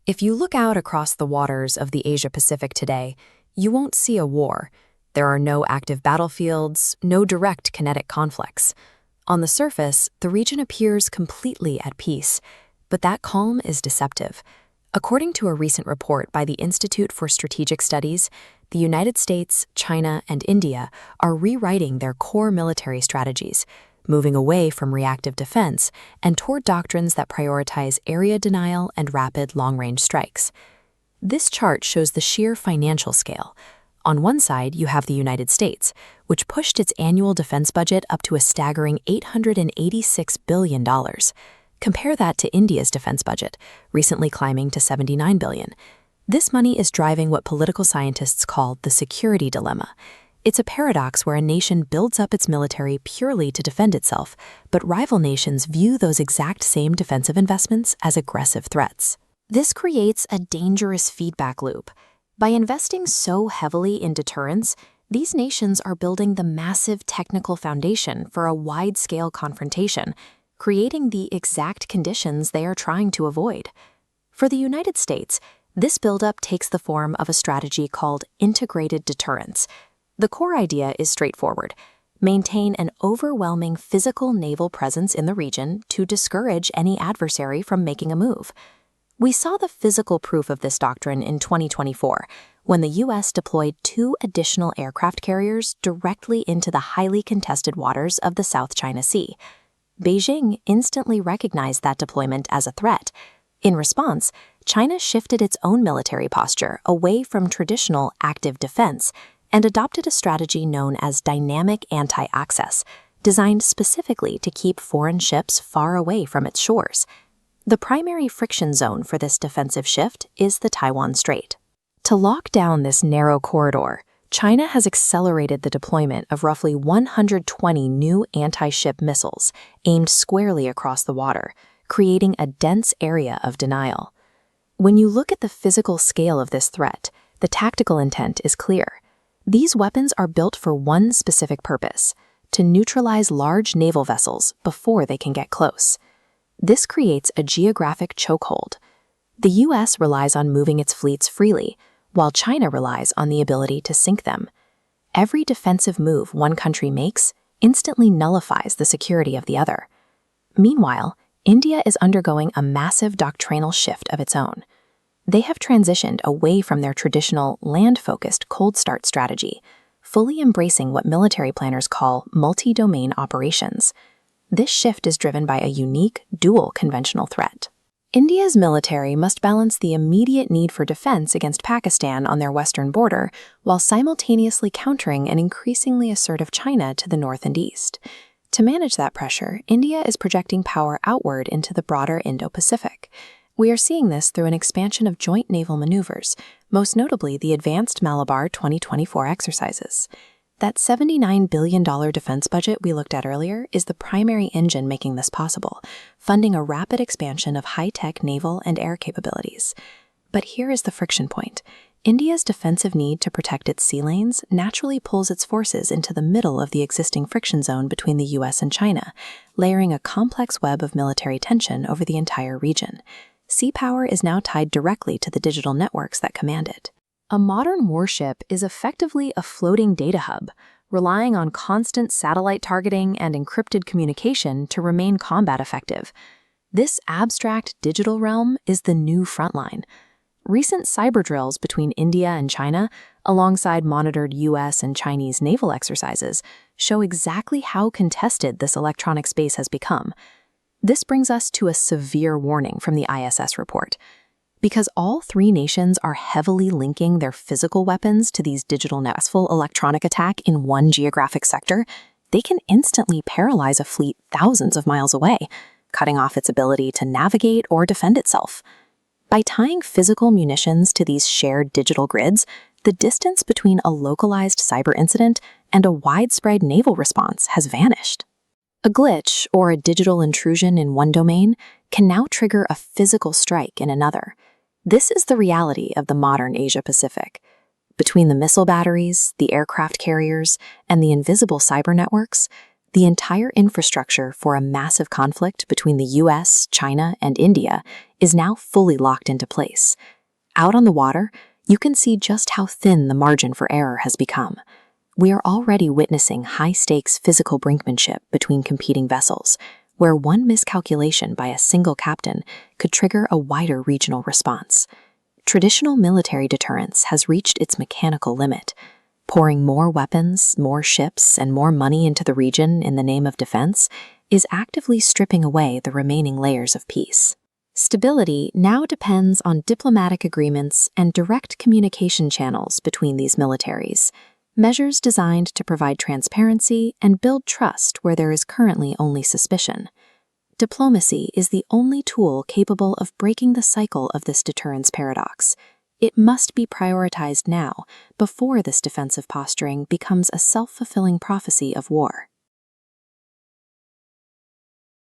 If you look out across the waters of the Asia-Pacific today, you won't see a war. There are no active battlefields, no direct kinetic conflicts. On the surface, the region appears completely at peace, but that calm is deceptive. According to a recent report by the Institute for Strategic Studies, the United States, China, and India are rewriting their core military strategies, moving away from reactive defense and toward doctrines that prioritize area denial and rapid long-range strikes. This chart shows the sheer financial scale. On one side, you have the United States, which pushed its annual defense budget up to a staggering $886 billion. Compare that to India's defense budget, recently climbing to $79 billion. This money is driving what political scientists call the security dilemma. It's a paradox where a nation builds up its military purely to defend itself, but rival nations view those exact same defensive investments as aggressive threats. This creates a dangerous feedback loop. By investing so heavily in deterrence, these nations are building the massive technical foundation for a wide-scale confrontation, creating the exact conditions they are trying to avoid. For the United States, this buildup takes the form of a strategy called integrated deterrence. The core idea is straightforward: maintain an overwhelming physical naval presence in the region to discourage any adversary from making a move. We saw the physical proof of this doctrine in 2024, when the U.S. deployed 2 additional aircraft carriers directly into the highly contested waters of the South China Sea. Beijing instantly recognized that deployment as a threat. In response, China shifted its own military posture away from traditional active defense and adopted a strategy known as dynamic anti-access, designed specifically to keep foreign ships far away from its shores. The primary friction zone for this defensive shift is the Taiwan Strait. To lock down this narrow corridor, China has accelerated the deployment of roughly 120 new anti-ship missiles aimed squarely across the water, creating a dense area of denial. When you look at the physical scale of this threat, the tactical intent is clear. These weapons are built for one specific purpose: to neutralize large naval vessels before they can get close. This creates a geographic chokehold. The U.S. relies on moving its fleets freely, while China relies on the ability to sink them. Every defensive move one country makes instantly nullifies the security of the other. Meanwhile, India is undergoing a massive doctrinal shift of its own. They have transitioned away from their traditional land-focused cold start strategy, fully embracing what military planners call multi-domain operations. This shift is driven by a unique, dual conventional threat. India's military must balance the immediate need for defense against Pakistan on their western border while simultaneously countering an increasingly assertive China to the north and east. To manage that pressure, India is projecting power outward into the broader Indo-Pacific. We are seeing this through an expansion of joint naval maneuvers, most notably the Advanced Malabar 2024 exercises. That $79 billion defense budget we looked at earlier is the primary engine making this possible, funding a rapid expansion of high-tech naval and air capabilities. But here is the friction point. India's defensive need to protect its sea lanes naturally pulls its forces into the middle of the existing friction zone between the U.S. and China, layering a complex web of military tension over the entire region. Sea power is now tied directly to the digital networks that command it. A modern warship is effectively a floating data hub, relying on constant satellite targeting and encrypted communication to remain combat effective. This abstract digital realm is the new frontline. Recent cyber drills between India and China, alongside monitored U.S. and Chinese naval exercises, show exactly how contested this electronic space has become. This brings us to a severe warning from the ISS report. Because all 3 nations are heavily linking their physical weapons to these digital successful electronic attack in one geographic sector, they can instantly paralyze a fleet thousands of miles away, cutting off its ability to navigate or defend itself. By tying physical munitions to these shared digital grids, the distance between a localized cyber incident and a widespread naval response has vanished. A glitch, or a digital intrusion in one domain, can now trigger a physical strike in another. This is the reality of the modern Asia-Pacific. Between the missile batteries, the aircraft carriers, and the invisible cyber networks, The entire infrastructure for a massive conflict between the US, China, and India is now fully locked into place. Out on the water, you can see just how thin the margin for error has become. We are already witnessing high-stakes physical brinkmanship between competing vessels, where one miscalculation by a single captain could trigger a wider regional response. Traditional military deterrence has reached its mechanical limit. Pouring more weapons, more ships, and more money into the region in the name of defense is actively stripping away the remaining layers of peace. Stability now depends on diplomatic agreements and direct communication channels between these militaries, measures designed to provide transparency and build trust where there is currently only suspicion. Diplomacy is the only tool capable of breaking the cycle of this deterrence paradox. It must be prioritized now, before this defensive posturing becomes a self-fulfilling prophecy of war.